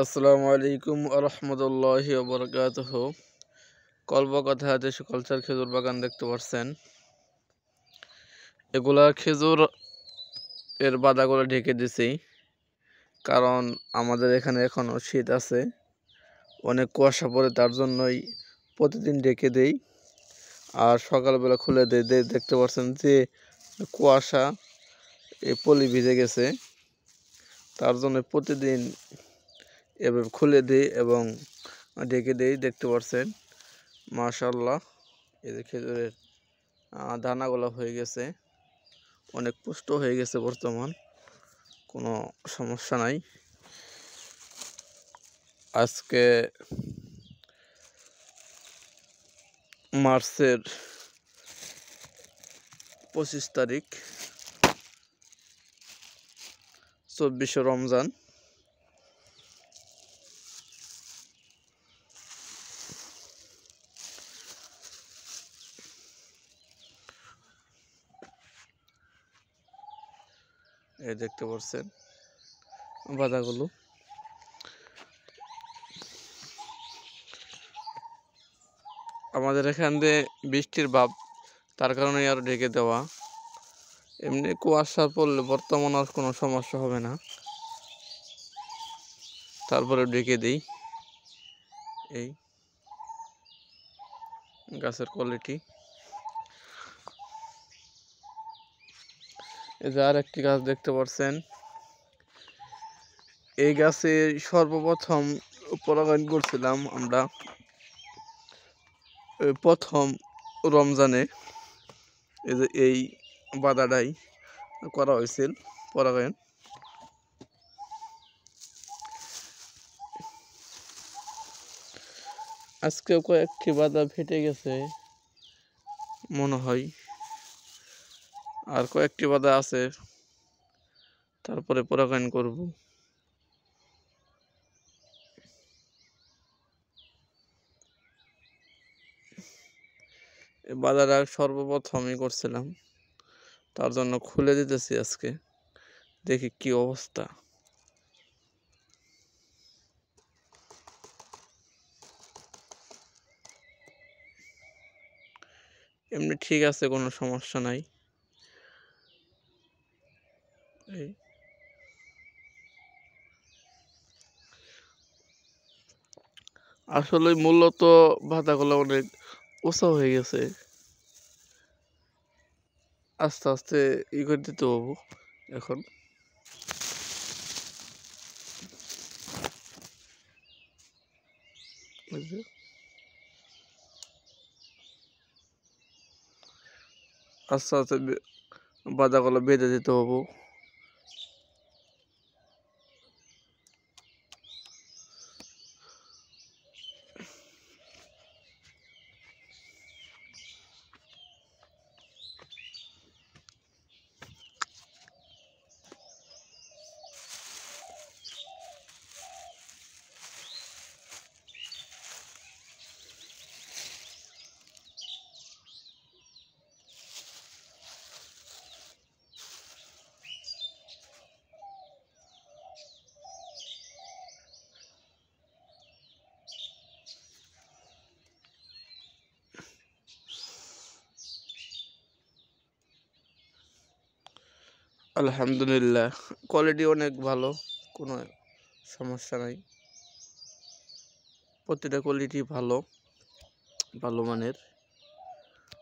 আসসালামু আলাইকুম আরহামদুল্লাহি ওবরাকাতুহ। কলবকাতা দেশে কলচার খেজুর বাগান দেখতে পাচ্ছেন। এগুলা খেজুর এর বাদাগুলো ঢেকে দিছি, কারণ আমাদের এখানে এখনো শীত আছে, অনেক কুয়াশা পড়ে, তার জন্যই প্রতিদিন ঢেকে দেই। আর সকালবেলা খুলে দেখতে পাচ্ছেন যে কুয়াশা এই পলি ভিজে গেছে, তার জন্য প্রতিদিন এভাবে খুলে দিই এবং ঢেকে দিই। দেখতে পাচ্ছেন মাশাআল্লাহ, এই যে খেজুরের দানাগুলো হয়ে গেছে, অনেক পুষ্ট হয়ে গেছে, বর্তমান কোনো সমস্যা নাই। আজকে মার্চের 25 তারিখ, 24শে রমজান। এই দেখতে পাচ্ছেন বাদাগুলো। আমাদের এখান দিয়ে বৃষ্টির ভাব, তার কারণে আর ঢেকে দেওয়া। এমনি কুয়াশা পড়লে বর্তমান আর কোনো সমস্যা হবে না, তারপরে ঢেকে দিই। এই গাছের কোয়ালিটি। এই যে আর একটি গাছ দেখতে পাচ্ছেন, এই গাছে সর্বপ্রথম পরাগায়ন করছিলাম আমরা প্রথম রমজানে। এই যে এই বাদাটাই করা হয়েছিল পরাগায়ন। আজকেও কয়েকটি বাদা ফেটে গেছে মনে হয়, আর কয়েকটি বাদা আছে, তারপরে পরাগায়ন করব। এই বাদাটা সর্বপ্রথমই করছিলাম, তার জন্য খুলে দিতেছি আজকে, দেখি কি অবস্থা। এমনি ঠিক আছে, কোনো সমস্যা নাই। এই আসলে মূলত বাদাগুলো অনেক উঁচা হয়ে গেছে, আস্তে আস্তে করে দিতে হবো এখন। আস্তে আস্তে বাদাগুলো বেঁধে দিতে হবো। আলহামদুলিল্লাহ, কোয়ালিটি অনেক ভালো, কোনো সমস্যা নাই। প্রতিটা কোয়ালিটি ভালো, ভালো মানের।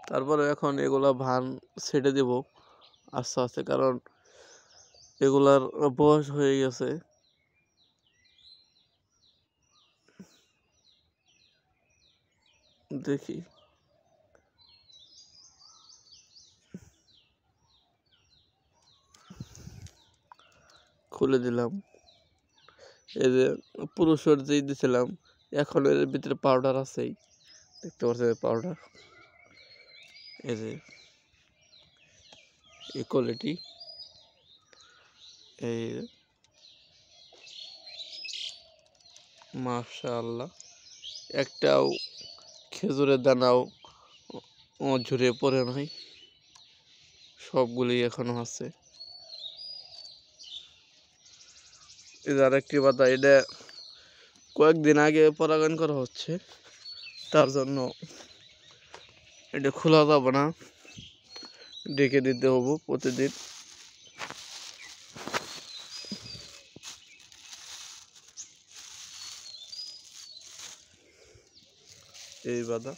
তারপরে এখন এগুলা ভান ছেড়ে দেব আস্তে আস্তে, কারণ এগুলার বয়স হয়ে গেছে। দেখি খুলে দিলাম। এই যে পুরুষের যেই দিছিলাম, এখন এর ভিতরে পাউডার আছেই, দেখতে পাচ্ছেন পাউডার। এই যে এই কোয়ালিটি, এই মাশাআল্লাহ, একটাও খেজুরের দানাও ঝরে পড়ে নাই, সবগুলি এখনো আছে। এই যে আরেকটি পাতা, এটা কয়েকদিন আগে পরাগায়ন করা হচ্ছে, তার জন্য এটা খোলা যাবে না, ঢেকে দিতে হবে প্রতিদিন। এই বাধা